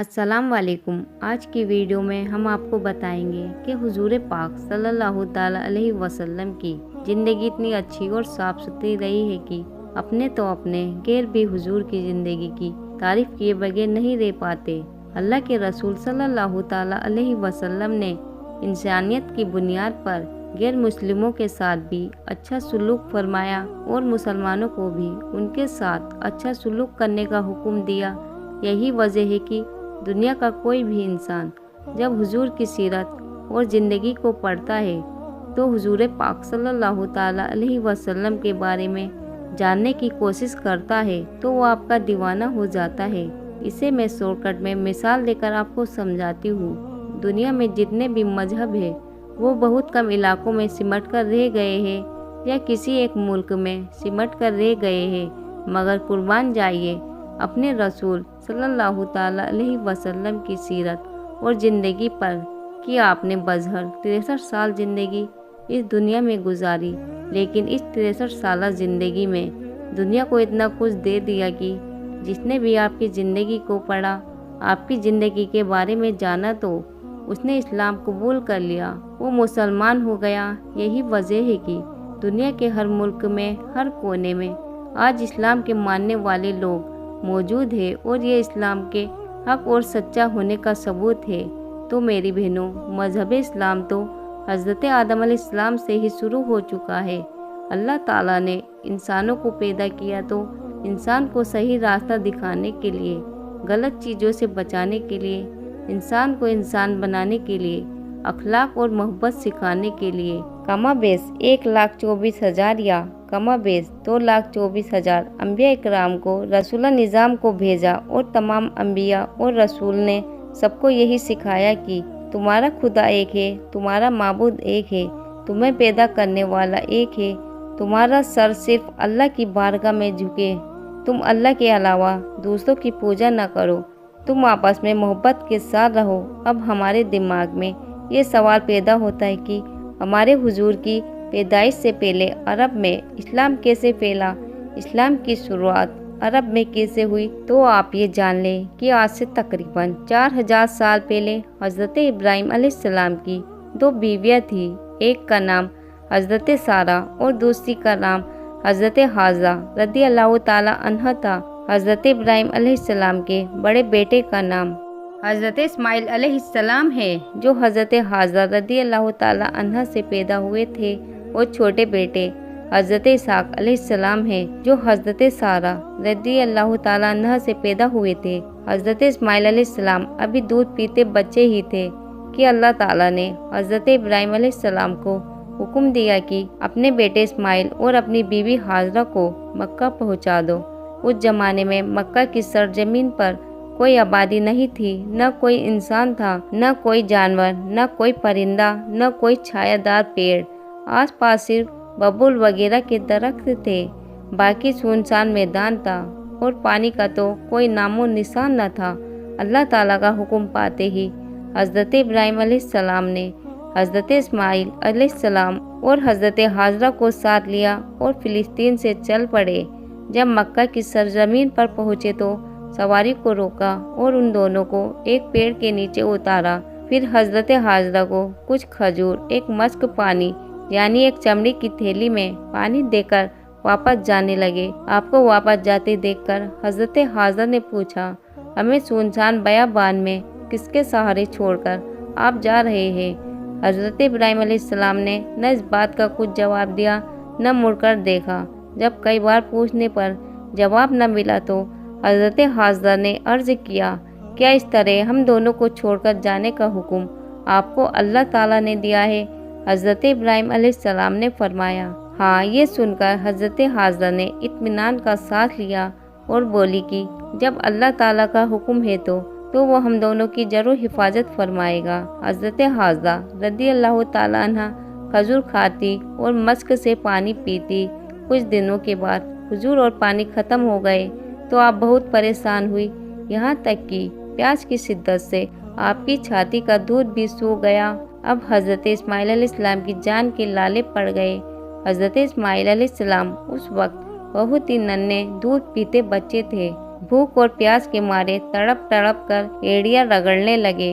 अस्सलाम वालेकुम। आज की वीडियो में हम आपको बताएंगे कि हुजूर पाक सल्लल्लाहु ताला अलैहि वसल्लम की ज़िंदगी इतनी अच्छी और साफ सुथरी रही है कि अपने तो अपने गैर भी हुजूर की ज़िंदगी की तारीफ किए बगैर नहीं रह पाते। अल्लाह के रसूल सल्लल्लाहु ताला अलैहि वसल्लम ने इंसानियत की बुनियाद पर गैर मुस्लिमों के साथ भी अच्छा सुलूक फरमाया और मुसलमानों को भी उनके साथ अच्छा सुलूक करने का हुक्म दिया। यही वजह है कि दुनिया का कोई भी इंसान जब हुजूर की सीरत और ज़िंदगी को पढ़ता है तो हुजूर पाक सल्लल्लाहु ताला अलैहि वसल्लम के बारे में जानने की कोशिश करता है तो वो आपका दीवाना हो जाता है। इसे मैं शॉर्टकट में मिसाल देकर आपको समझाती हूँ। दुनिया में जितने भी मजहब है वो बहुत कम इलाकों में सिमट कर रह गए हैं या किसी एक मुल्क में सिमट कर रह गए हैं, मगर कुर्बान जाइए अपने रसूल सल्लल्लाहु ताला अलैहि वसल्लम की सीरत और ज़िंदगी पर कि आपने बज़हर 63 साल ज़िंदगी इस दुनिया में गुजारी, लेकिन इस 63 साल ज़िंदगी में दुनिया को इतना कुछ दे दिया कि जिसने भी आपकी ज़िंदगी को पढ़ा, आपकी ज़िंदगी के बारे में जाना तो उसने इस्लाम कबूल कर लिया, वो मुसलमान हो गया। यही वजह है कि दुनिया के हर मुल्क में, हर कोने में आज इस्लाम के मानने वाले लोग मौजूद है और ये इस्लाम के हक और सच्चा होने का सबूत है। तो मेरी बहनों, मजहब इस्लाम तो हज़रत आदम अलैहिस्सलाम से ही शुरू हो चुका है। अल्लाह ताला ने इंसानों को पैदा किया तो इंसान को सही रास्ता दिखाने के लिए, गलत चीज़ों से बचाने के लिए, इंसान को इंसान बनाने के लिए, अखलाक और मोहब्बत सिखाने के लिए कमाबेश 1,24,000 या कमाबेश 2,24,000 अम्बिया इकराम को रसूला निज़ाम को भेजा और तमाम अम्बिया और रसूल ने सबको यही सिखाया कि तुम्हारा खुदा एक है, तुम्हारा माबूद एक है, तुम्हें पैदा करने वाला एक है, तुम्हारा सर सिर्फ अल्लाह की बारगाह में झुके, तुम अल्लाह के अलावा दूसरों की पूजा न करो, तुम आपस में मोहब्बत के साथ रहो। अब हमारे दिमाग में ये सवाल पैदा होता है कि हमारे हुजूर की पैदाइश से पहले अरब में इस्लाम कैसे फैला, इस्लाम की शुरुआत अरब में कैसे हुई। तो आप ये जान लें कि आज से तकरीबन 4000 साल पहले हज़रत इब्राहीम अलैहिस्सलाम की 2 बीवियाँ थी। एक का नाम हज़रत सारा और दूसरी का नाम हज़रत हाजा रदी अल्लाह ताला अन्हा था। हज़रत इब्राहीम अलैहिस्सलाम के बड़े बेटे का नाम हज़रत इस्माइल अलैहिस्सलाम है, जो हज़रत हाजा रदी अल्लाह ताला अन्हा से पैदा हुए थे, और छोटे बेटे हज़रत इसहाक अलैहिस्सलाम है, जो हज़रत सारा रदी अल्लाह ताला अन्हा से पैदा हुए थे। हज़रत इस्माइल अलैहिस्सलाम अभी दूध पीते बच्चे ही थे कि अल्लाह ताला ने हज़रत इब्राहीम अलैहिस्सलाम को हुक्म दिया कि अपने बेटे इस्माइल और अपनी बीवी हाजरा को मक्का पहुंचा दो। उस जमाने में मक्का की सरजमीन पर कोई आबादी नहीं थी, न कोई इंसान था, न कोई जानवर, न कोई परिंदा, न कोई छायादार पेड़। आसपास सिर्फ बबूल वगैरह के दरख्त थे, बाकी सुनसान मैदान था और पानी का तो कोई नामो निशान न था। अल्लाह ताला का हुक्म पाते ही हज़रत इब्राहीम अलैहिस्सलाम ने हज़रत इस्माइल अलैहिस्सलाम और हज़रत हाजरा को साथ लिया और फ़िलिस्तीन से चल पड़े। जब मक्का की सरजमीन पर पहुँचे तो सवारी को रोका और उन दोनों को एक पेड़ के नीचे उतारा। फिर हज़रत हाजरा को कुछ खजूर, एक मस्क पानी यानी एक चमड़ी की थैली में पानी देकर वापस जाने लगे। आपको वापस जाते देखकर हज़रत हाजरा ने पूछा, हमें सुनसान बयाबान में किसके सहारे छोड़कर आप जा रहे हैं? हज़रत इब्राहीम अलैहिस्सलाम ने न इस बात का कुछ जवाब दिया, न मुड़कर देखा। जब कई बार पूछने पर जवाब न मिला तो हज़रत हाजरा ने अर्ज़ किया, क्या इस तरह हम दोनों को छोड़कर जाने का हुक्म आपको अल्लाह ताला ने दिया है? हज़रत इब्राहीम अलैहिस्सलाम ने फरमाया, हाँ। ये सुनकर हज़रत हाजरा ने इत्मीनान का सांस लिया और बोली कि जब अल्लाह ताला का हुक्म है तो वो हम दोनों की जरूर हिफाजत फरमाएगा। हज़रत हाजरा रदी अल्लाह ताला अन्हा खजूर खाती और मस्क से पानी पीती। कुछ दिनों के बाद खजूर और पानी ख़त्म हो गए तो आप बहुत परेशान हुई, यहाँ तक कि प्यास की शिद्दत से आपकी छाती का दूध भी सूख गया। अब हज़रत इस्माइल अलैहिस्सलाम की जान के लाले पड़ गए। हज़रत इस्माइल अलैहिस्सलाम उस वक्त बहुत ही नन्हे दूध पीते बच्चे थे। भूख और प्यास के मारे तड़प तड़प कर एड़ियां रगड़ने लगे।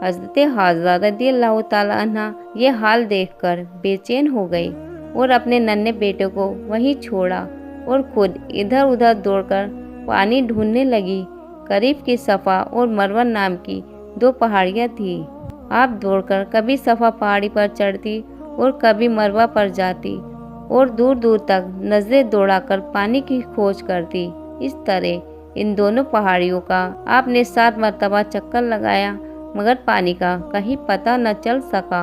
हज़रत हाजरा रज़ियल्लाहु ताला अन्हा ये हाल देखकर बेचैन हो गई और अपने नन्हे बेटे को वहीं छोड़ा और खुद इधर उधर दौड़कर पानी ढूंढने लगी। करीब की सफ़ा और मरवा नाम की 2 पहाड़ियाँ थीं। आप दौड़कर कभी सफ़ा पहाड़ी पर चढ़ती और कभी मरवा पर जाती और दूर दूर तक नजरें दौड़ाकर पानी की खोज करती। इस तरह इन दोनों पहाड़ियों का आपने 7 मरतबा चक्कर लगाया, मगर पानी का कहीं पता न चल सका।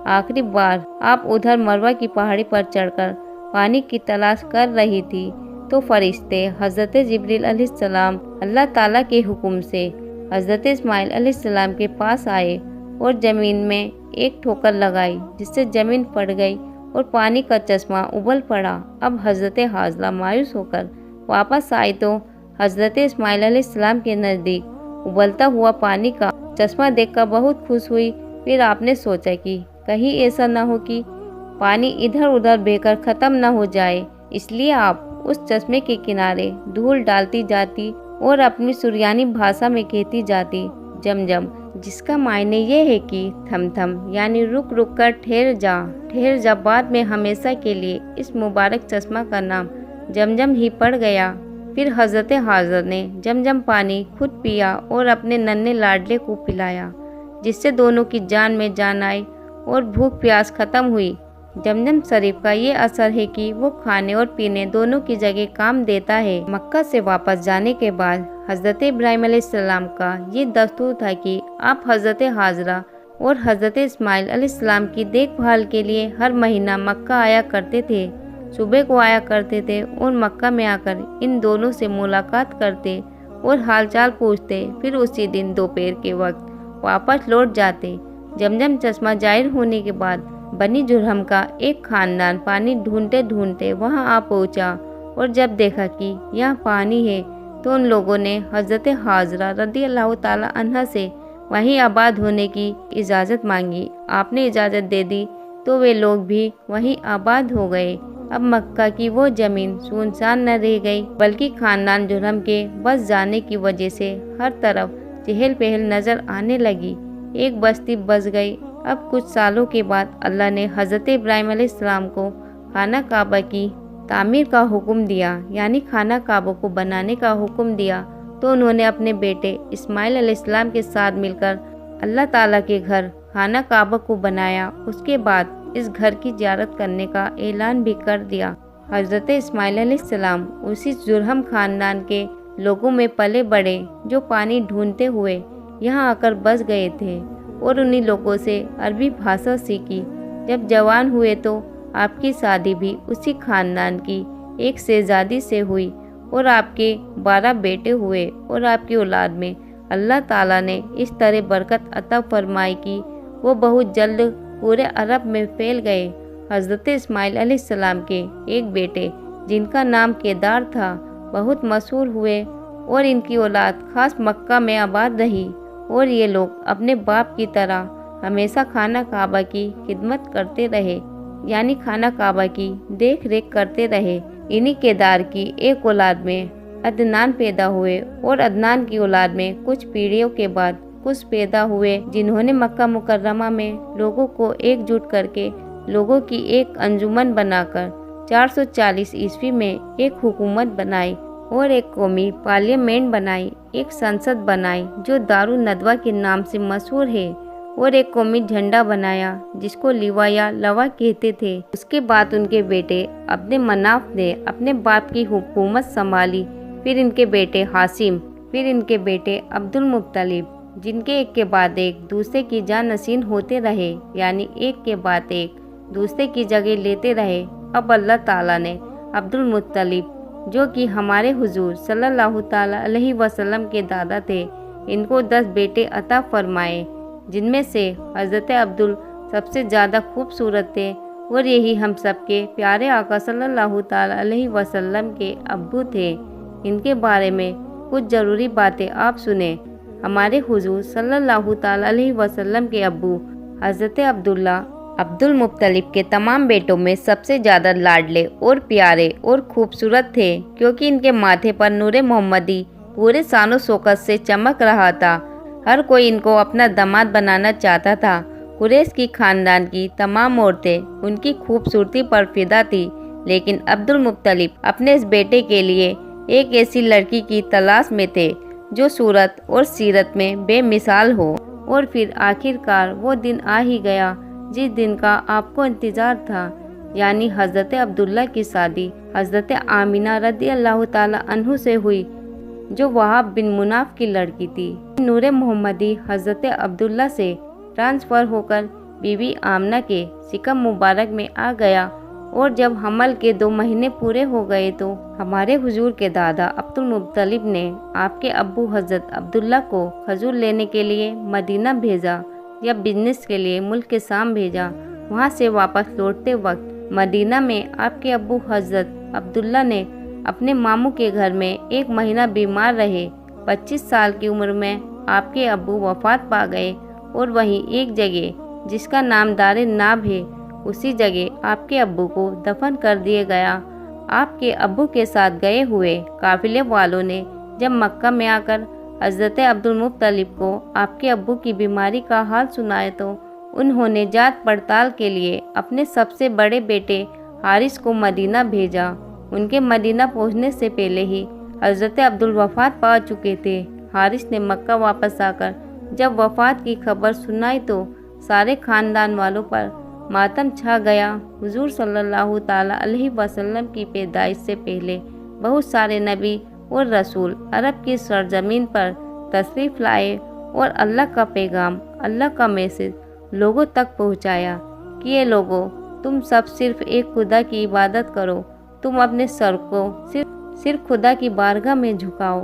आखिरी बार आप उधर मरवा की पहाड़ी पर चढ़कर पानी की तलाश कर रही थी तो फरिश्ते हज़रत जिब्रील अलैहिस्सलाम अल्लाह ताला के हुक्म से हज़रत इस्माइल अलैहिस्सलाम के पास आए और ज़मीन में एक ठोकर लगाई, जिससे ज़मीन फट गई और पानी का चश्मा उबल पड़ा। अब हज़रत हाजरा मायूस होकर वापस आई तो हज़रत इस्माइल अलैहिस्सलाम के नज़दीक उबलता हुआ पानी का चश्मा देखकर बहुत खुश हुई। फिर आपने सोचा कि कहीं ऐसा न हो कि पानी इधर उधर बहकर ख़त्म न हो जाए, इसलिए आप उस चश्मे के किनारे धूल डालती जाती और अपनी सुरयानी भाषा में कहती जाती जमजम, जिसका मायने ये है कि थम थम, यानी रुक रुक कर, ठहर जा। बाद में हमेशा के लिए इस मुबारक चश्मा का नाम जमजम ही पड़ गया। फिर हज़रत हाजरा ने जमजम पानी खुद पिया और अपने नन्हे लाडले को पिलाया, जिससे दोनों की जान में जान आई और भूख प्यास खत्म हुई। जमजम शरीफ का ये असर है कि वो खाने और पीने दोनों की जगह काम देता है। मक्का से वापस जाने के बाद हज़रत इब्राहीम अलैहिस्सलाम का ये दस्तूर था कि आप हज़रत हाजरा और हज़रत इस्माइल अलैहिस्सलाम की देखभाल के लिए हर महीना मक्का आया करते थे। सुबह को आया करते थे और मक्का में आकर इन दोनों से मुलाकात करते और हालचाल पूछते। फिर उसी दिन दोपहर के वक्त वापस लौट जाते। जमजम चश्मा जाहिर होने के बाद बनी जुरहम का एक खानदान पानी ढूंढते ढूंढते वहां आ पहुंचा और जब देखा कि यह पानी है तो उन लोगों ने हज़रत हाजरा रज़ियल्लाहु ताला अन्हा से वहीं आबाद होने की इजाज़त मांगी। आपने इजाज़त दे दी तो वे लोग भी वहीं आबाद हो गए। अब मक्का की वो ज़मीन सुनसान न रह गई, बल्कि खानदान जुरहम के बस जाने की वजह से हर तरफ चहल पहल नज़र आने लगी। एक बस्ती बस गई। अब कुछ सालों के बाद अल्लाह ने हज़रत इब्राहीम अलैहिस्सलाम को खाना काबा की तामीर का हुक्म दिया, यानी खाना काबा को बनाने का हुक्म दिया। तो उन्होंने अपने बेटे इस्माइल अलैहिस्सलाम के साथ मिलकर अल्लाह ताला के घर खाना काबा को बनाया। उसके बाद इस घर की ज़ियारत करने का ऐलान भी कर दिया। हज़रत इस्माइल अलैहिस्सलाम उसी जुरहम खानदान के लोगों में पले बड़े जो पानी ढूंढते हुए यहाँ आकर बस गए थे और उन्हीं लोगों से अरबी भाषा सीखी। जब जवान हुए तो आपकी शादी भी उसी खानदान की एक शहजादी से हुई और आपके 12 बेटे हुए और आपकी औलाद में अल्लाह ताला ने इस तरह बरकत अता फरमाई कि वो बहुत जल्द पूरे अरब में फैल गए। हज़रत इस्माइल अलैहिस्सलाम के एक बेटे जिनका नाम केदार था बहुत मशहूर हुए और इनकी औलाद खास मक्का में आबाद रही और ये लोग अपने बाप की तरह हमेशा खाना काबा की खिदमत करते रहे, यानी खाना काबा की देख रेख करते रहे। इन्हीं केदार की एक औलाद में अदनान पैदा हुए और अदनान की औलाद में कुछ पीढ़ियों के बाद कुछ पैदा हुए, जिन्होंने मक्का मुकर्रमा में लोगों को एकजुट करके लोगों की एक अंजुमन बनाकर 440 ईस्वी में एक हुकूमत बनाई और एक कौमी पार्लियामेंट बनाई, एक संसद बनाई जो दारुन नदवा के नाम से मशहूर है और एक कौमी झंडा बनाया जिसको लिवा या लवा कहते थे। उसके बाद उनके बेटे अब्द मनाफ ने अपने बाप की हुकूमत संभाली, फिर इनके बेटे हाशिम, फिर इनके बेटे अब्दुल मुत्तलिब, जिनके एक के बाद एक दूसरे की जानशीन होते रहे, यानी एक के बाद एक दूसरे की जगह लेते रहे। अब अल्लाह ताला ने अब्दुल मुत्तलिब, जो कि हमारे हुजूर सल्लल्लाहु ताला अलैहि वसल्लम के दादा थे, इनको 10 बेटे अता फरमाए, जिनमें से हज़रत अब्दुल सबसे ज़्यादा खूबसूरत थे और यही हम सबके प्यारे आका सल्लल्लाहु ताला अलैहि वसल्लम के अब्बू थे। इनके बारे में कुछ ज़रूरी बातें आप सुने। हमारे हुजूर सल्लल्लाहु ताला अलैहि वसल्लम के अब्बू हज़रत अब्दुल्ला अब्दुल मुत्तलिब के तमाम बेटों में सबसे ज़्यादा लाडले और प्यारे और खूबसूरत थे, क्योंकि इनके माथे पर नूरे मोहम्मदी पूरे शानो शौकत से चमक रहा था। हर कोई इनको अपना दामाद बनाना चाहता था। कुरैश की खानदान की तमाम औरतें उनकी खूबसूरती पर फिदा थी, लेकिन अब्दुल मुत्तलिब अपने इस बेटे के लिए एक ऐसी लड़की की तलाश में थे जो सूरत और सीरत में बेमिसाल हो। और फिर आखिरकार वो दिन आ ही गया जिस दिन का आपको इंतज़ार था, यानी हज़रत अब्दुल्ला की शादी हज़रत आमिना रज़ी अल्लाह ताला अन्हु से हुई, जो वहाब बिन मुनाफ की लड़की थी। नूरे मोहम्मदी हज़रत अब्दुल्ला से ट्रांसफ़र होकर बीबी आमना के सिकम मुबारक में आ गया। और जब हमल के 2 महीने पूरे हो गए तो हमारे हुजूर के दादा अब्दुल मुत्तलिब ने आपके अब्बू हज़रत अब्दुल्ला को खजूर लेने के लिए मदीना भेजा या बिजनेस के लिए मुल्क के शाम भेजा। वहाँ से वापस लौटते वक्त मदीना में आपके अब्बू हज़रत अब्दुल्ला ने अपने मामू के घर में 1 महीना बीमार रहे। 25 साल की उम्र में आपके अब्बू वफात पा गए और वहीं एक जगह जिसका नाम दारे नाब है, उसी जगह आपके अब्बू को दफन कर दिया गया। आपके अब्बू के साथ गए हुए काफिले वालों ने जब मक्का में आकर हज़रत अब्दुल मुत्तलिब को आपके अब्बू की बीमारी का हाल सुनाया तो उन्होंने जांच पड़ताल के लिए अपने सबसे बड़े बेटे हारिस को मदीना भेजा। उनके मदीना पहुंचने से पहले ही हज़रत अब्दुल वफात पा चुके थे। हारिस ने मक्का वापस आकर जब वफात की खबर सुनाई तो सारे खानदान वालों पर मातम छा गया। हुजूर सल्लल्लाहु ताला अलैहि वसल्लम की पैदाइश से पहले बहुत सारे नबी और रसूल अरब की सरजमीन पर तशरीफ़ लाए और अल्लाह का पैगाम, अल्लाह का मैसेज लोगों तक पहुंचाया कि ये लोगों, तुम सब सिर्फ एक खुदा की इबादत करो। तुम अपने सर को सिर्फ खुदा की बारगाह में झुकाओ।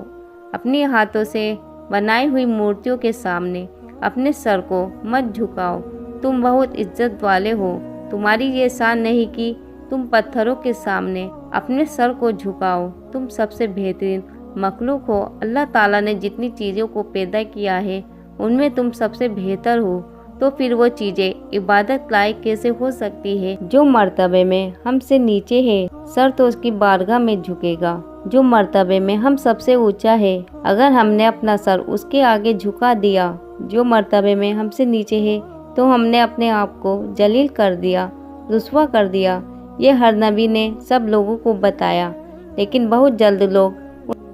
अपने हाथों से बनाई हुई मूर्तियों के सामने अपने सर को मत झुकाओ। तुम बहुत इज्जत वाले हो। तुम्हारी ये शान नहीं कि तुम पत्थरों के सामने अपने सर को झुकाओ। तुम सबसे बेहतरीन मखलूक हो। अल्लाह ताला ने जितनी चीज़ों को पैदा किया है उनमें तुम सबसे बेहतर हो। तो फिर वो चीज़ें इबादत लायक कैसे हो सकती है? जो मर्तबे में हमसे नीचे है सर तो उसकी बारगाह में झुकेगा। जो मर्तबे में हम सबसे ऊंचा है अगर हमने अपना सर उसके आगे झुका दिया, जो मर्तबे में हमसे नीचे है तो हमने अपने आप को जलील कर दिया, रुस्वा कर दिया। ये हर नबी ने सब लोगों को बताया, लेकिन बहुत जल्द लोग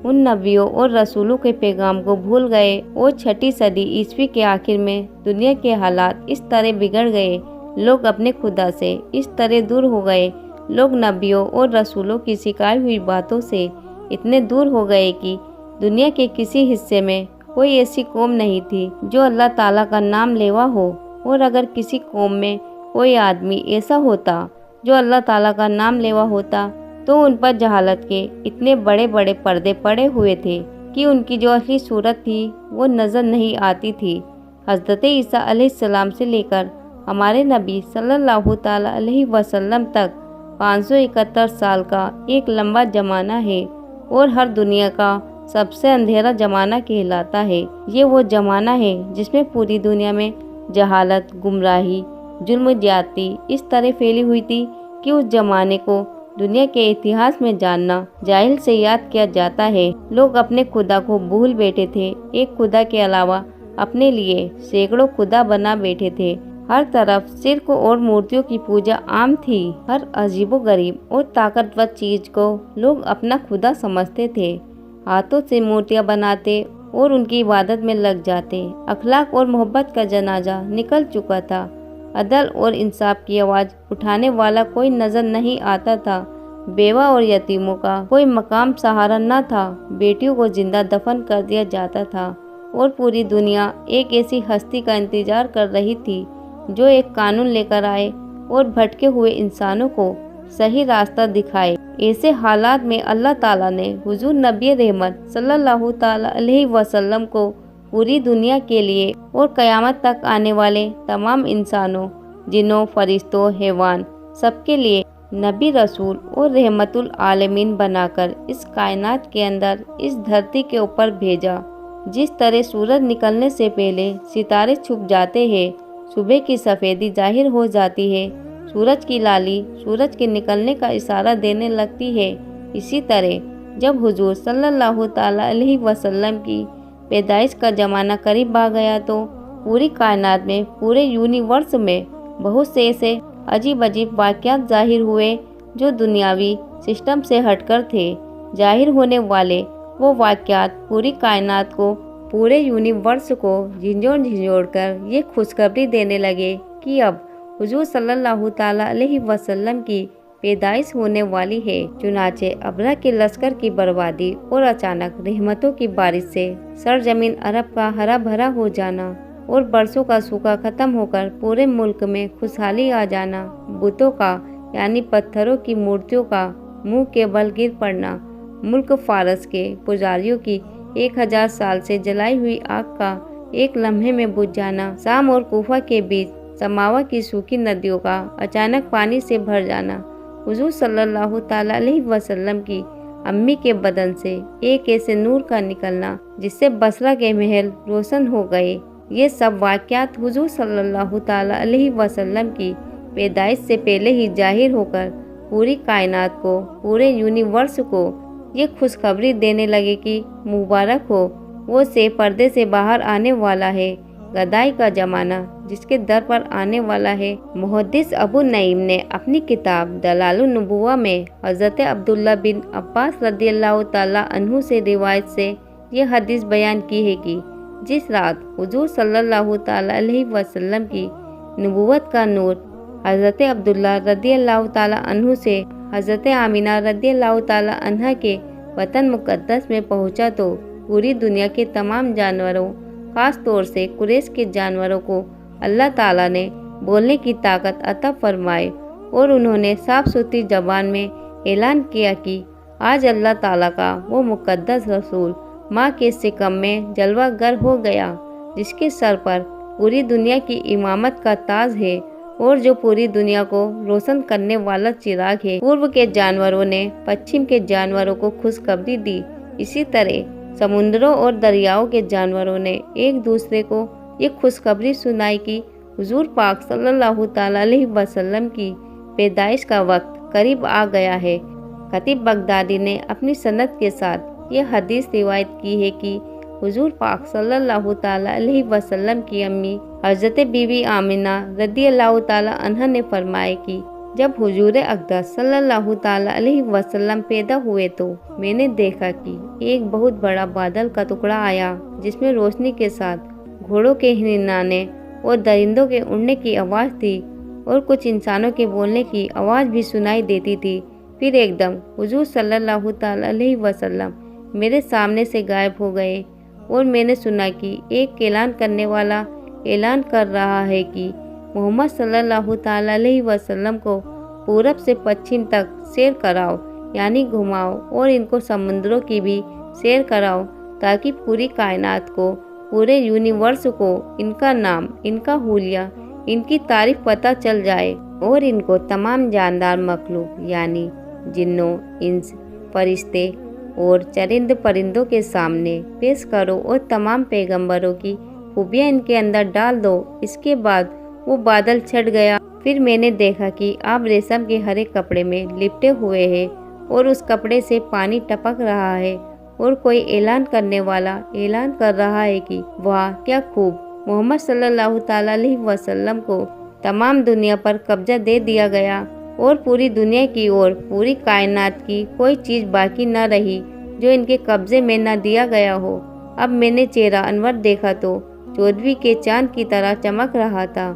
उन नबियों और रसूलों के पैगाम को भूल गए। और 6ठी सदी ईस्वी के आखिर में दुनिया के हालात इस तरह बिगड़ गए, लोग अपने खुदा से इस तरह दूर हो गए, लोग नबियों और रसूलों की सिखाई हुई बातों से इतने दूर हो गए कि दुनिया के किसी हिस्से में कोई ऐसी कौम नहीं थी जो अल्लाह ताला का नाम लेवा हो। और अगर किसी कौम में कोई आदमी ऐसा होता जो अल्लाह ताला का नाम लेवा होता तो उन पर जहालत के इतने बड़े बड़े पर्दे पड़े हुए थे कि उनकी जो असली सूरत थी वो नज़र नहीं आती थी। हज़रत ईसा अलैहिस्सलाम से लेकर हमारे नबी सल्लल्लाहु ताला अलैहि वसल्लम तक 571 साल का एक लंबा ज़माना है और हर दुनिया का सबसे अंधेरा ज़माना कहलाता है। ये वो ज़माना है जिसमें पूरी दुनिया में जहालत, गुमराही, जुल्म, ज्यादती इस तरह फैली हुई थी कि उस ज़माने को दुनिया के इतिहास में जानना जाहिल से याद किया जाता है। लोग अपने खुदा को भूल बैठे थे। एक खुदा के अलावा अपने लिए सैकड़ों खुदा बना बैठे थे। हर तरफ शिर्क और मूर्तियों की पूजा आम थी। हर अजीबोगरीब और ताकतवर चीज को लोग अपना खुदा समझते थे। हाथों से मूर्तियां बनाते और उनकी इबादत में लग जाते। अखलाक और मोहब्बत का जनाजा निकल चुका था। अदल और इंसाफ की आवाज़ उठाने वाला कोई नजर नहीं आता था। बेवा और यतीमों का कोई मकाम सहारा न था। बेटियों को जिंदा दफन कर दिया जाता था और पूरी दुनिया एक ऐसी हस्ती का इंतजार कर रही थी जो एक कानून लेकर आए और भटके हुए इंसानों को सही रास्ता दिखाए। ऐसे हालात में अल्लाह ताला ने हुजूर नबी रहमत सल्लल्लाहु ताला अलैहि वसल्लम को पूरी दुनिया के लिए और क़यामत तक आने वाले तमाम इंसानों, जिन्नों, फरिश्तों, हैवान सबके लिए नबी, रसूल और रहमतुल आलमीन बनाकर इस कायनात के अंदर इस धरती के ऊपर भेजा। जिस तरह सूरज निकलने से पहले सितारे छुप जाते हैं, सुबह की सफ़ेदी जाहिर हो जाती है, सूरज की लाली सूरज के निकलने का इशारा देने लगती है, इसी तरह जब हुजूर सल्लल्लाहु ताला अलैहि वसल्लम की पैदाइश का ज़माना करीब आ गया तो पूरी कायनात में, पूरे यूनिवर्स में बहुत से ऐसे अजीब अजीब वाक़यात ज़ाहिर हुए जो दुनियावी सिस्टम से हटकर थे। ज़ाहिर होने वाले वो वाक़यात पूरी कायनात को, पूरे यूनिवर्स को झिंझोड़ कर ये खुशखबरी देने लगे कि अब हुजूर सल्लल्लाहु ताला अलैहि वसल्लम की पैदाइश होने वाली है। चुनाचे अबरा के लश्कर की बर्बादी और अचानक रहमतों की बारिश से सरजमीन अरब का हरा भरा हो जाना और बरसों का सूखा खत्म होकर पूरे मुल्क में खुशहाली आ जाना, बुतों का यानी पत्थरों की मूर्तियों का मुंह के बल गिर पड़ना, मुल्क फारस के पुजारियों की 1000 साल से जलाई हुई आग का एक लम्हे में बुझ जाना, शाम और कूफा के बीच समावा की सूखी नदियों का अचानक पानी से भर जाना, हुजूर सल्लल्लाहु ताला अलैहि वसल्लम की अम्मी के बदन से एक ऐसे नूर का निकलना जिससे बसरा के महल रोशन हो गए। ये सब वाक़यात हुजूर सल्लल्लाहु ताला अलैहि वसल्लम की पैदाइश से पहले ही जाहिर होकर पूरी कायनात को, पूरे यूनिवर्स को ये खुशखबरी देने लगे कि मुबारक हो, वो से पर्दे से बाहर आने वाला है, गदाई का ज़माना जिसके दर पर आने वाला है। मुहद्दिस अबू नईम ने अपनी किताब दलालुन नुबुव्वा में हज़रत अब्दुल्ला बिन अब्बास रदियल्लाहु ताला अन्हु से रिवायत से ये हदीस बयान की है कि जिस रात हुजूर सल्लल्लाहु ताला अलैहि वसल्लम की नबूवत का नूर हज़रत अब्दुल्ला रदियल्लाहु ताला अन्हु से हज़रत आमिना रदियल्लाहु ताला अन्हा के वतन मुक़द्दस में पहुंचा तो पूरी दुनिया के तमाम जानवरों, ख़ास तौर से कुरैश के जानवरों को अल्लाह ताला ने बोलने की ताकत अता फरमाई और उन्होंने साफ सुथरी ज़बान में ऐलान किया कि आज अल्लाह ताला का वो मुक़द्दस रसूल माँ के सिकम में जलवागर हो गया, जिसके सर पर पूरी दुनिया की इमामत का ताज है और जो पूरी दुनिया को रोशन करने वाला चिराग है। पूर्व के जानवरों ने पश्चिम के जानवरों को खुशखबरी दी, इसी तरह समुद्रों और दरियाओं के जानवरों ने एक दूसरे को ये खुशखबरी सुनाई कि हुजूर पाक सल्लल्लाहु ताला अलैहि वसल्लम की पैदाइश का वक्त करीब आ गया है। खतीब बगदादी ने अपनी सनद के साथ ये हदीस रिवायत की है कि हुजूर पाक सल्लल्लाहु ताला अलैहि वसल्लम की अम्मी हज़रत बीवी आमिना रदियल्लाहु ताला अन्हा ने फरमाया कि जब हुजूर अक़दस सल्लल्लाहु ताला अलैहि वसल्लम पैदा हुए तो मैंने देखा कि एक बहुत बड़ा बादल का टुकड़ा आया जिसमें रोशनी के साथ घोड़ों के हिनहाने और दरिंदों के उड़ने की आवाज़ थी और कुछ इंसानों के बोलने की आवाज़ भी सुनाई देती थी। फिर एकदम हुजूर सल्लल्लाहु ताला अलैहि वसल्लम मेरे सामने से गायब हो गए और मैंने सुना कि एक ऐलान करने वाला ऐलान कर रहा है कि मोहम्मद सल्लल्लाहु ताला अलैहि वसल्लम को पूरब से पश्चिम तक सैर कराओ, यानी घुमाओ, और इनको समुद्रों की भी सैर कराओ ताकि पूरी कायनात को, पूरे यूनिवर्स को इनका नाम, इनका हुलिया, इनकी तारीफ पता चल जाए और इनको तमाम जानदार मखलूक यानी जिन्नों, इंस, फरिश्ते और चरिंद परिंदों के सामने पेश करो और तमाम पैगंबरों की खूबियाँ इनके अंदर डाल दो। इसके बाद वो बादल छट गया। फिर मैंने देखा कि आप रेशम के हरे कपड़े में लिपटे हुए हैं और उस कपड़े से पानी टपक रहा है और कोई ऐलान करने वाला ऐलान कर रहा है कि वाह क्या खूब, मोहम्मद सल्लल्लाहु ताला अलैहि वसल्लम को तमाम दुनिया पर कब्जा दे दिया गया और पूरी दुनिया की और पूरी कायनात की कोई चीज़ बाकी न रही जो इनके कब्जे में न दिया गया हो। अब मैंने चेहरा अनवर देखा तो चौदहवीं के चांद की तरह चमक रहा था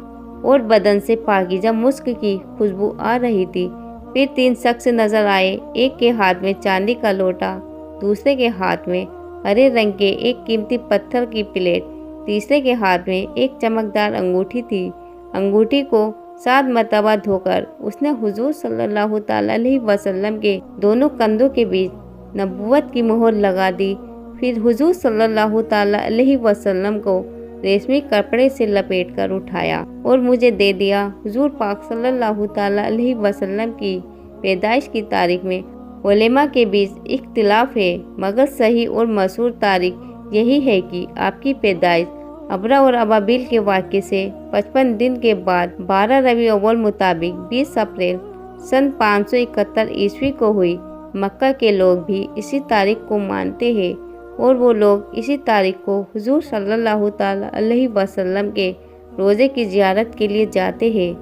और बदन से पाकीज़ा मुस्क की खुशबू आ रही थी। फिर 3 शख्स नजर आए, एक के हाथ में चांदी का लोटा, दूसरे के हाथ में हरे रंग के एक कीमती पत्थर की प्लेट, तीसरे के हाथ में एक चमकदार अंगूठी थी। अंगूठी को 7 मरतबा धोकर उसने हुजूर सल्लल्लाहु ताला अलैहि वसल्लम के दोनों कंधों के बीच नबूवत की मोहर लगा दी। फिर हुजूर सल्लल्लाहु ताला अलैहि वसल्लम को रेशमी कपड़े से लपेटकर उठाया और मुझे दे दिया। हुजूर पाक सल्लल्लाहु ताला अलैहि वसल्लम की पैदाइश की तारीख में उलेमा के बीच इख्तिलाफ है, मगर सही और मशहूर तारीख यही है कि आपकी पैदाइश अबरा और अबाबिल के वाक़े से 55 दिन के बाद 12 रबी अव्वल मुताबिक 20 अप्रैल सन 571 ईस्वी को हुई। مکہ کے لوگ بھی اسی تاریخ کو مانتے ہیں اور وہ لوگ اسی تاریخ کو حضور صلی اللہ تعالیٰ علیہ وسلم کے روزے کی زیارت کے لیے جاتے ہیں۔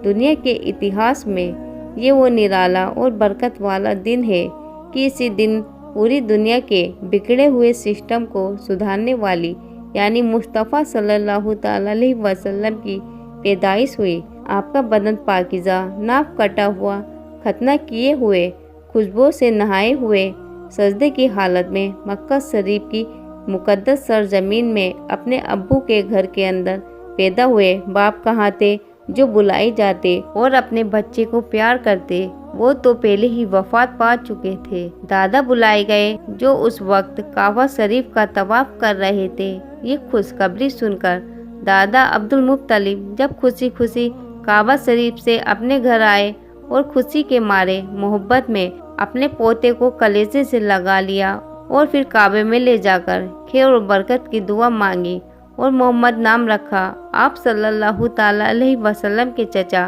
دنیا کے اتہاس میں یہ وہ نرالا اور برکت والا دن ہے کہ اسی دن پوری دنیا کے بگڑے ہوئے سسٹم کو سدھارنے والی یعنی مصطفیٰ صلی اللہ تعالیٰ علیہ وسلم کی پیدائش ہوئی۔ آپ کا بدن پاکیزہ، ناک کٹا ہوا، ختنہ کیے ہوئے، خوشبو سے نہائے ہوئے، سجدے کی حالت میں مکہ شریف کی مقدس سرزمین میں اپنے ابو کے گھر کے اندر پیدا ہوئے۔ باپ کہاں تھے جو بلائے جاتے اور اپنے بچے کو پیار کرتے، وہ تو پہلے ہی وفات پا چکے تھے۔ دادا بلائے گئے جو اس وقت کعبہ شریف کا طواف کر رہے تھے۔ یہ خوشخبری سن کر دادا عبد المطلب جب خوشی خوشی کعبہ شریف سے اپنے گھر آئے اور خوشی کے مارے محبت میں اپنے پوتے کو کلیجے سے لگا لیا اور پھر کعبے میں لے جا کر خیر اور برکت کی دعا مانگی اور محمد نام رکھا۔ آپ صلی اللہ تعالیٰ علیہ وسلم کے چچا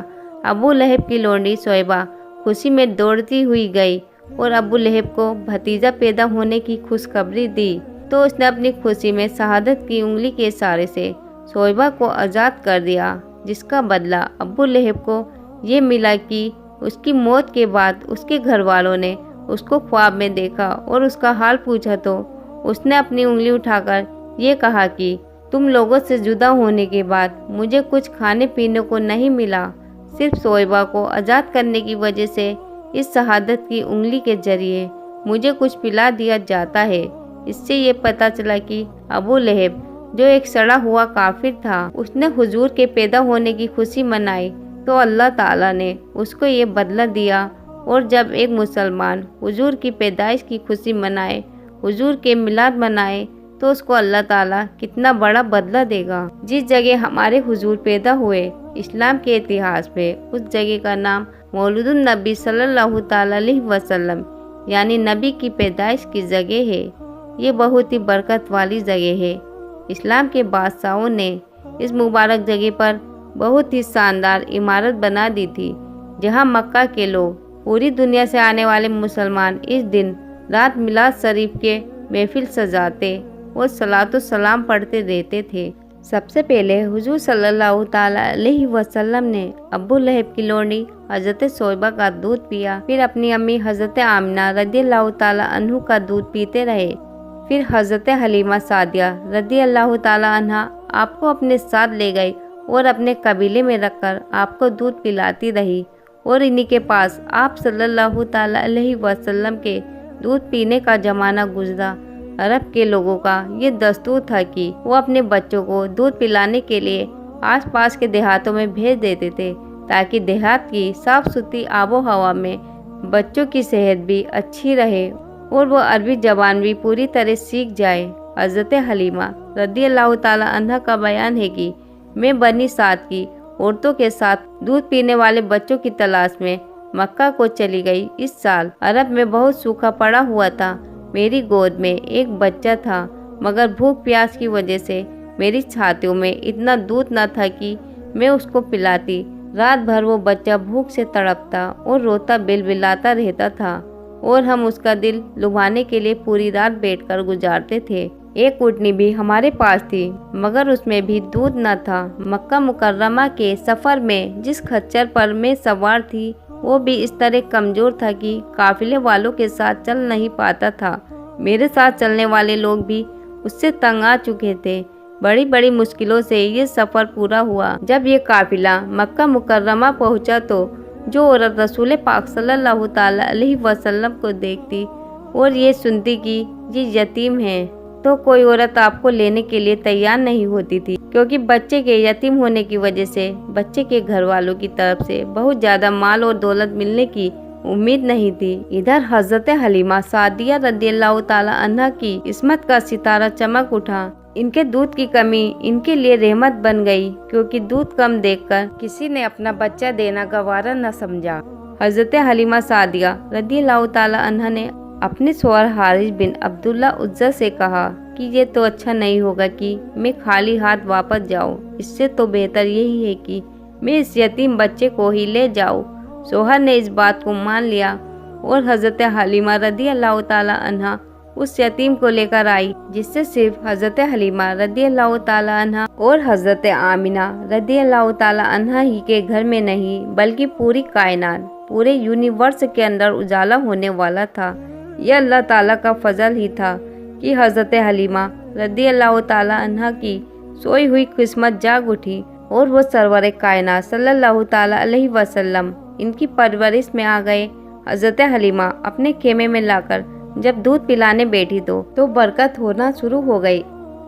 ابو لہب کی لونڈی صہیبہ خوشی میں دوڑتی ہوئی گئی اور ابو لہب کو بھتیجا پیدا ہونے کی خوشخبری دی تو اس نے اپنی خوشی میں شہادت کی انگلی کے اشارے سے صہیبہ کو آزاد کر دیا، جس کا بدلہ ابو لہب کو یہ ملا کہ اس کی موت کے بعد اس کے گھر والوں نے اس کو خواب میں دیکھا اور اس کا حال پوچھا تو اس نے اپنی انگلی اٹھا کر یہ کہا کہ تم لوگوں سے جدا ہونے کے بعد مجھے کچھ کھانے پینے کو نہیں ملا، صرف صہیبہ کو آزاد کرنے کی وجہ سے اس شہادت کی انگلی کے ذریعے مجھے کچھ پلا دیا جاتا ہے۔ اس سے یہ پتہ چلا کہ ابو لہب جو ایک سڑا ہوا کافر تھا، اس نے حضور کے پیدا ہونے کی خوشی منائی تو اللہ تعالیٰ نے اس کو یہ بدلہ دیا، اور جب ایک مسلمان حضور کی پیدائش کی خوشی منائے، حضور کے میلاد منائے تو اس کو اللہ تعالیٰ کتنا بڑا بدلہ دے گا۔ جس جگہ ہمارے حضور پیدا ہوئے اسلام کے اتہاس میں اس جگہ کا نام مولود النبی صلی اللہ تعالیٰ علیہ وسلم یعنی نبی کی پیدائش کی جگہ ہے۔ یہ بہت ہی برکت والی جگہ ہے۔ اسلام کے بادشاہوں نے اس مبارک جگہ پر بہت ہی شاندار عمارت بنا دی تھی، جہاں مکہ کے لوگ، پوری دنیا سے آنے والے مسلمان اس دن رات میلاد شریف کے محفل سجاتے اور صلاۃ و سلام پڑھتے رہتے تھے۔ سب سے پہلے حضور صلی اللہ تعالیٰ علیہ وسلم نے ابو لہب کی لونڈی حضرت صہیبہ کا دودھ پیا، پھر اپنی امی حضرت آمنہ رضی اللہ تعالیٰ عنہ کا دودھ پیتے رہے، پھر حضرت حلیمہ سعدیہ رضی اللہ تعالیٰ عنہ آپ کو اپنے ساتھ لے گئی اور اپنے قبیلے میں رکھ کر آپ کو دودھ پلاتی رہی، اور انہی کے پاس آپ صلی اللہ تعالیٰ علیہ وسلم کے دودھ پینے کا زمانہ گزرا۔ عرب کے لوگوں کا یہ دستور تھا کہ وہ اپنے بچوں کو دودھ پلانے کے لیے آس پاس کے دیہاتوں میں بھیج دیتے تھے، تاکہ دیہات کی صاف ستھری آب و ہوا میں بچوں کی صحت بھی اچھی رہے اور وہ عربی زبان بھی پوری طرح سیکھ جائے۔ حضرت حلیمہ رضی اللہ تعالیٰ عنہ کا بیان ہے کہ میں بنی سعد کی عورتوں کے ساتھ دودھ پینے والے بچوں کی تلاش میں مکہ کو چلی گئی۔ اس سال عرب میں بہت سوکھا پڑا ہوا تھا، میری گود میں ایک بچہ تھا، مگر بھوک پیاس کی وجہ سے میری چھاتیوں میں اتنا دودھ نہ تھا کہ میں اس کو پلاتی۔ رات بھر وہ بچہ بھوک سے تڑپتا اور روتا بلبلاتا رہتا تھا، اور ہم اس کا دل لبھانے کے لیے پوری رات بیٹھ کر گزارتے تھے۔ ایک اونٹنی بھی ہمارے پاس تھی، مگر اس میں بھی دودھ نہ تھا۔ مکہ مکرمہ کے سفر میں جس خچر پر میں سوار تھی وہ بھی اس طرح کمزور تھا کہ قافلے والوں کے ساتھ چل نہیں پاتا تھا۔ میرے ساتھ چلنے والے لوگ بھی اس سے تنگ آ چکے تھے۔ بڑی بڑی مشکلوں سے یہ سفر پورا ہوا۔ جب یہ قافلہ مکہ مکرمہ پہنچا تو جو عورت رسول پاک صلی اللہ تعالیٰ علیہ وسلم کو دیکھتی اور یہ سنتی کہ یہ یتیم ہیں تو کوئی عورت آپ کو لینے کے لیے تیار نہیں ہوتی تھی، کیونکہ بچے کے یتیم ہونے کی وجہ سے بچے کے گھر والوں کی طرف سے بہت زیادہ مال اور دولت ملنے کی امید نہیں تھی۔ ادھر حضرت حلیمہ سعدیہ رضی اللہ تعالیٰ عنہ کی عصمت کا ستارہ چمک اٹھا۔ ان کے دودھ کی کمی ان کے لیے رحمت بن گئی، کیونکہ دودھ کم دیکھ کر کسی نے اپنا بچہ دینا گوارا نہ سمجھا۔ حضرت حلیمہ سعدیہ رضی اللہ تعالیٰ عنہ نے اپنے شوہر حارث بن عبداللہ عزہ سے کہا کہ یہ تو اچھا نہیں ہوگا کہ میں خالی ہاتھ واپس جاؤں، اس سے تو بہتر یہی ہے کہ میں اس یتیم بچے کو ہی لے جاؤں۔ شوہر نے اس بات کو مان لیا और हज़रत हलीमा रदी अल्लाह ताला अन्हा उस यतीम को लेकर आई, जिससे सिर्फ हज़रत हलीमा रदी अल्लाह ताला अन्हा और हज़रत आमिना रदी अल्लाह ताला अन्हा ही के घर में नहीं बल्कि पूरी कायनात, पूरे यूनिवर्स के अंदर उजाला होने वाला था। यह अल्लाह ताला का फजल ही था कि हज़रत हलीमा रदी अल्लाह ताला अन्हा की सोई हुई किस्मत जाग उठी और वो सरवर कायनात सल्लल्लाहु ताला अलैहि वसल्लम इनकी परवरिश में आ गए। हज़रत हलीमा अपने खेमे में लाकर जब दूध पिलाने बैठी तो बरकत होना शुरू हो गई।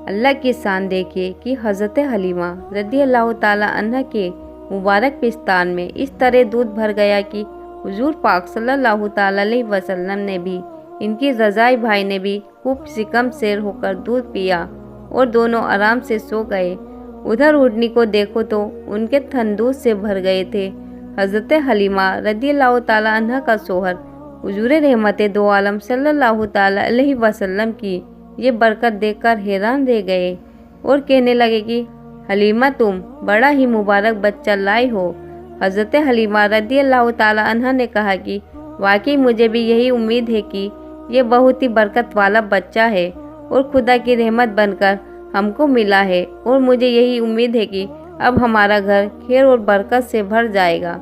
अल्लाह की शान देखिए कि हज़रत हलीमा रदी अल्लाह ताला अन्हा के मुबारक पिस्तान में इस तरह दूध भर गया कि हुजूर पाक सल्लल्लाहु ताला अलैहि वसल्लम ने भी, इनकी रज़ाई भाई ने भी खूब सिकम सेर होकर दूध पिया और दोनों आराम से सो गए। उधर उठनी को देखो तो उनके थन दूध से भर गए थे। हज़रत हलीमा रदी अल्लाह ताला अन्हा का शोहर हुजूर रहमत दो आलम सल्लल्लाहु ताला अलैहि वसल्लम की ये बरकत देखकर हैरान रह गए और कहने लगे कि हलीमा तुम बड़ा ही मुबारक बच्चा लाई हो। हज़रत हलीमा रदी अल्लाह ताला अन्हा ने कहा कि वाकई मुझे भी यही उम्मीद है कि ये बहुत ही बरकत वाला बच्चा है और खुदा की रहमत बनकर हमको मिला है, और मुझे यही उम्मीद है कि अब हमारा घर खैर और बरकत से भर जाएगा।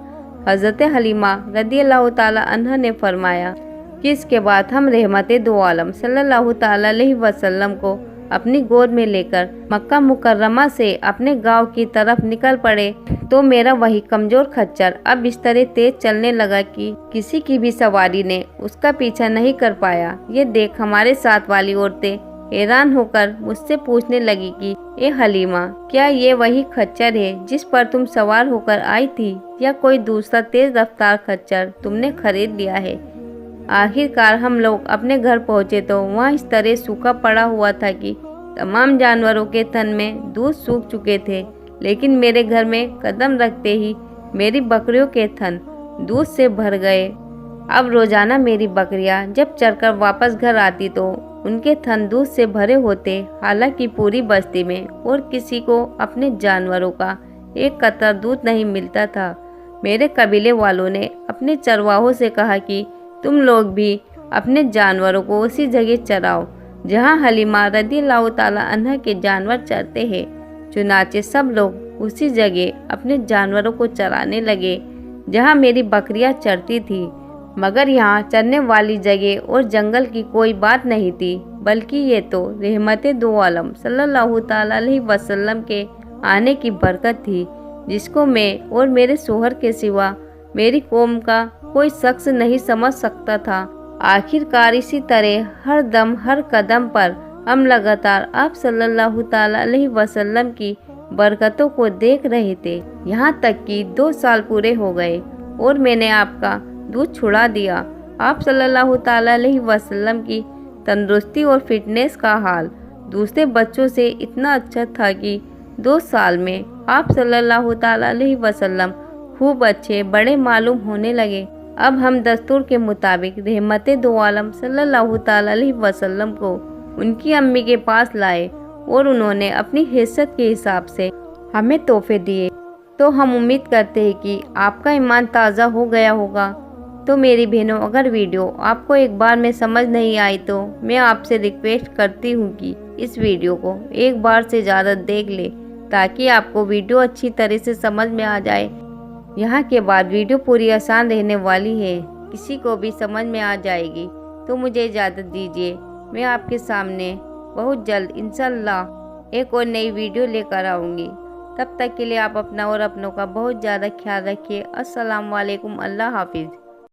हज़रत हलीमा रदी अल्लाह ताला अन्हा ने फरमाया कि इसके बाद हम रहमत दो आलम सल्लल्लाहु ताला अलैहि वसल्लम को अपनी गोद में लेकर मक्का मुकर्रमा से अपने गांव की तरफ निकल पड़े तो मेरा वही कमजोर खच्चर अब इस तरह तेज चलने लगा कि किसी की भी सवारी ने उसका पीछा नहीं कर पाया। ये देख हमारे साथ वाली औरतें हैरान होकर मुझसे पूछने लगी कि ए हलीमा, क्या ये वही खच्चर है जिस पर तुम सवार होकर आई थी, या कोई दूसरा तेज रफ्तार खच्चर तुमने खरीद लिया है? आखिरकार हम लोग अपने घर पहुँचे तो वहाँ इस तरह सूखा पड़ा हुआ था कि तमाम जानवरों के थन में दूध सूख चुके थे, लेकिन मेरे घर में कदम रखते ही मेरी बकरियों के थन दूध से भर गए। अब रोजाना मेरी बकरियां जब चरकर वापस घर आती तो उनके थन दूध से भरे होते, हालांकि पूरी बस्ती में और किसी को अपने जानवरों का एक कतरा दूध नहीं मिलता था। मेरे कबीले वालों ने अपने चरवाहों से कहा कि तुम लोग भी अपने जानवरों को उसी जगह चराओ जहां हलीमा रदी अल्लाह ताला अन्हा के जानवर चरते हैं। चुनाचे सब लोग उसी जगह अपने जानवरों को चराने लगे जहां मेरी बकरियां चरती थी, मगर यहाँ चरने वाली जगह और जंगल की कोई बात नहीं थी, बल्कि ये तो रहमत दो आलम सल्लल्लाहु ताला अलैहि वसल्लम के आने की बरकत थी, जिसको मैं और मेरे शोहर के सिवा मेरी कौम का कोई शख्स नहीं समझ सकता था। आखिरकार इसी तरह हर दम हर कदम पर हम लगातार आप सल्लल्लाहु ताला अलैहि वसल्लम की बरकतों को देख रहे थे। यहाँ तक कि 2 साल पूरे हो गए और मैंने आपका दूध छुड़ा दिया। आप सल्लल्लाहु ताला अलैहि वसल्लम की तंदुरुस्ती और फिटनेस का हाल दूसरे बच्चों से इतना अच्छा था कि 2 साल में आप सल्लल्लाहु ताला अलैहि वसल्लम खूब अच्छे बड़े मालूम होने लगे। अब हम दस्तूर के मुताबिक रहमत दो आलम सल्लल्लाहु ताला अलैहि वसल्लम को उनकी अम्मी के पास लाए और उन्होंने अपनी हैसियत के हिसाब से हमें तोहफे दिए। तो हम उम्मीद करते हैं कि आपका ईमान ताज़ा हो गया होगा। तो मेरी बहनों, अगर वीडियो आपको एक बार में समझ नहीं आई तो मैं आपसे रिक्वेस्ट करती हूँ कि इस वीडियो को एक बार से ज़्यादा देख ले, ताकि आपको वीडियो अच्छी तरह से समझ में आ जाए। यहाँ के बाद वीडियो पूरी आसान रहने वाली है, किसी को भी समझ में आ जाएगी। तो मुझे इजाज़त दीजिए, मैं आपके सामने बहुत जल्द इंशाअल्लाह एक और नई वीडियो लेकर आऊँगी। तब तक के लिए आप अपना और अपनों का बहुत ज़्यादा ख्याल रखिए। अस्सलाम वालेकुम, अल्लाह हाफिज़।